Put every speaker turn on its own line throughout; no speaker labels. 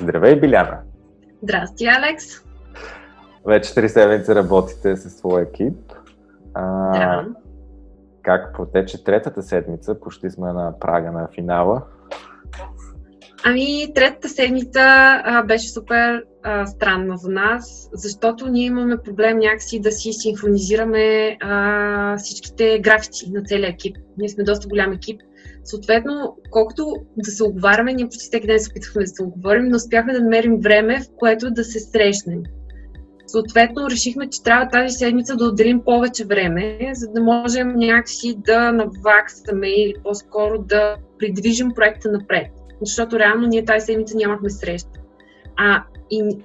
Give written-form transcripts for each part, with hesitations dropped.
Здравей, Биляна!
Здрасти, Алекс!
Вече 3 седмици работите със своя екип.
Да.
Как протече третата седмица? Почти сме на прага на финала.
Третата седмица беше супер странна за нас, защото ние имаме проблем някакси да си синхронизираме всичките графици на целия екип. Ние сме доста голям екип. Съответно, колкото да се оговаряме, ние почти всеки ден се опитвахме да се оговорим, но успяхме да намерим време, в което да се срещнем. Съответно, решихме, че трябва тази седмица да отделим повече време, за да можем някакси да наваксаме или по-скоро да придвижим проекта напред. Защото реално ние тази седмица нямахме среща.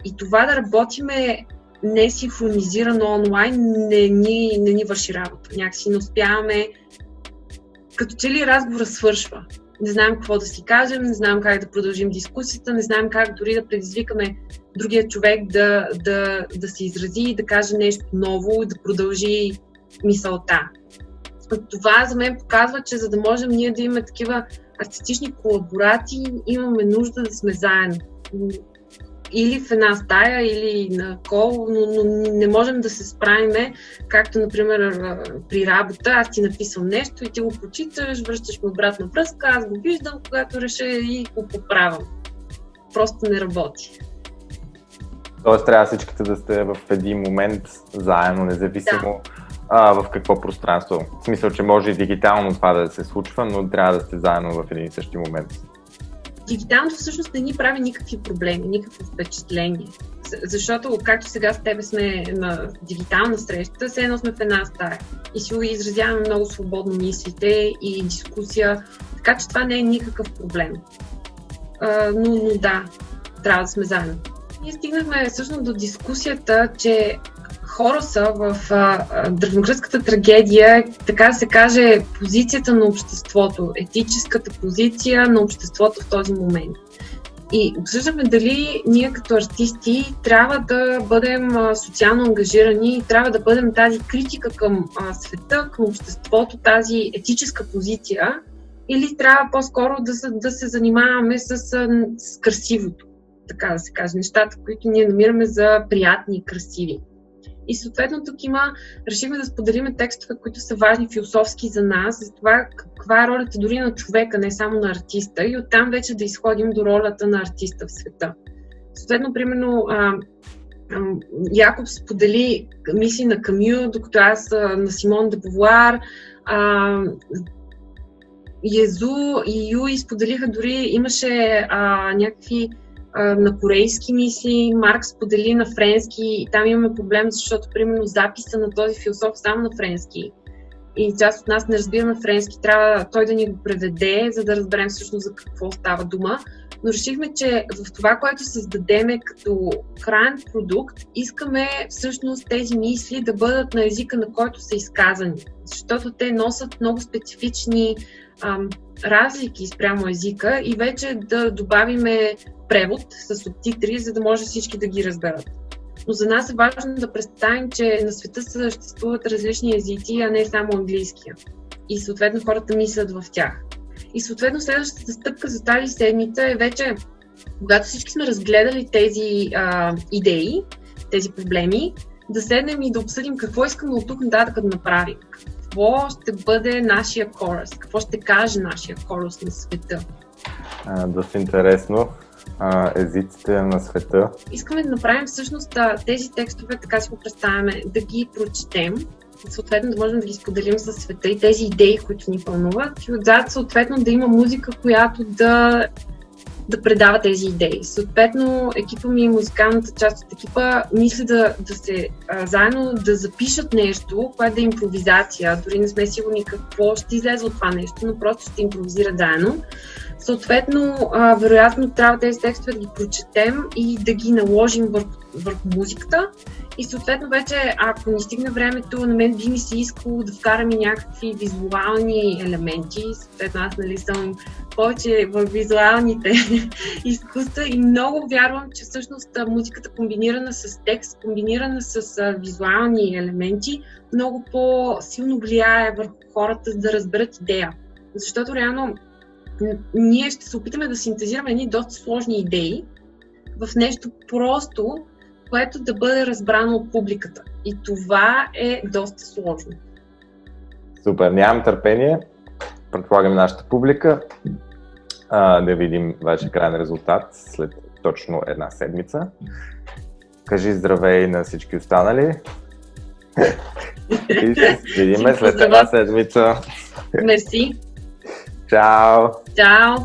И това да работиме несинхронизирано онлайн не ни върши работа. Някакси не успяваме. Като че ли разговора свършва. Не знаем какво да си кажем, не знаем как да продължим дискусията, не знаем как дори да предизвикаме другия човек да се изрази и да каже нещо ново и да продължи мисълта. Това за мен показва, че за да можем ние да имаме такива артистични колаборации, имаме нужда да сме заедно. Или в една стая, или на кол, но не можем да се справиме, както, например, при работа. Аз ти написвам нещо и ти го прочиташ, връщаш ми обратна връзка, аз го виждам, когато реша и го поправям. Просто не работи.
Тоест трябва всичките да сте в един момент заедно, независимо в какво пространство. В смисъл, че може и дигитално това да се случва, но трябва да сте заедно в един и същи момент.
Дигиталното всъщност не ни прави никакви проблеми, никакво впечатление. Защото, както сега с тебе сме на дигитална среща, все едно сме в една стая и си изразяваме много свободно мислите и дискусия, така че това не е никакъв проблем. Но да, трябва да сме заедно. Ние стигнахме всъщност до дискусията, че Хороса в древногръцката трагедия, така да се каже, позицията на обществото, етическата позиция на обществото в този момент. И обсъждаме дали ние като артисти трябва да бъдем социално ангажирани и трябва да бъдем тази критика към света, към обществото, тази етическа позиция, или трябва по-скоро да се занимаваме с красивото, така да се каже, нещата, които ние намираме за приятни и красиви. И съответно тук решихме да споделиме текстове, които са важни философски за нас, за това каква е ролята дори на човека, не само на артиста, и оттам вече да изходим до ролята на артиста в света. Съответно, примерно, Якоб сподели мисли на Камю, докато аз на Симон де Бовуар, Езу и Юй споделиха дори, имаше някакви на корейски мисли, Маркс сподели на френски и там имаме проблем, защото примерно записа на този философ само на френски и част от нас не разбираме френски, трябва той да ни го преведе, за да разберем всъщност за какво става дума, но решихме, че в това, което създадеме като краен продукт, искаме всъщност тези мисли да бъдат на езика, на който са изказани, защото те носят много специфични разлики спрямо езика и вече да добавиме превод с субтитри, за да може всички да ги разберат. Но за нас е важно да представим, че на света съществуват различни езици, а не само английския. И съответно хората мислят в тях. И съответно следващата стъпка за тази седмица е вече, когато всички сме разгледали тези идеи, тези проблеми, да седнем и да обсъдим какво искаме от тук нататък да направим. Какво ще бъде нашия корус, какво ще каже нашия корус на света.
Доста интересно. Езиците на света.
Искаме да направим всъщност тези текстове, така си го представяме, да ги прочетем, съответно да можем да ги споделим със света и тези идеи, които ни вълнуват, и отзад съответно да има музика, която да предава тези идеи. Съответно екипа ми и музикалната част от екипа мисли да се заедно да запишат нещо, което да е импровизация. Дори не сме сигурни какво ще излезе от това нещо, но просто ще импровизират заедно. Съответно, вероятно трябва тези текстове да ги прочетем и да ги наложим върху музиката И съответно вече, ако ни стигне времето, на мен би ми се искало да вкараме някакви визуални елементи. Съответно аз съм повече в визуалните изкуства и много вярвам, че всъщност музиката комбинирана с текст, комбинирана с визуални елементи, много по-силно влияе върху хората да разберат идея. Защото реално ние ще се опитаме да синтезираме едни доста сложни идеи в нещо просто, което да бъде разбрано от публиката. И това е доста сложно.
Супер, нямам търпение. Предполагам нашата публика да видим вашия крайен резултат след точно една седмица. Кажи здравей на всички останали. И се видим след една седмица.
Мерси.
Чао!
Чао!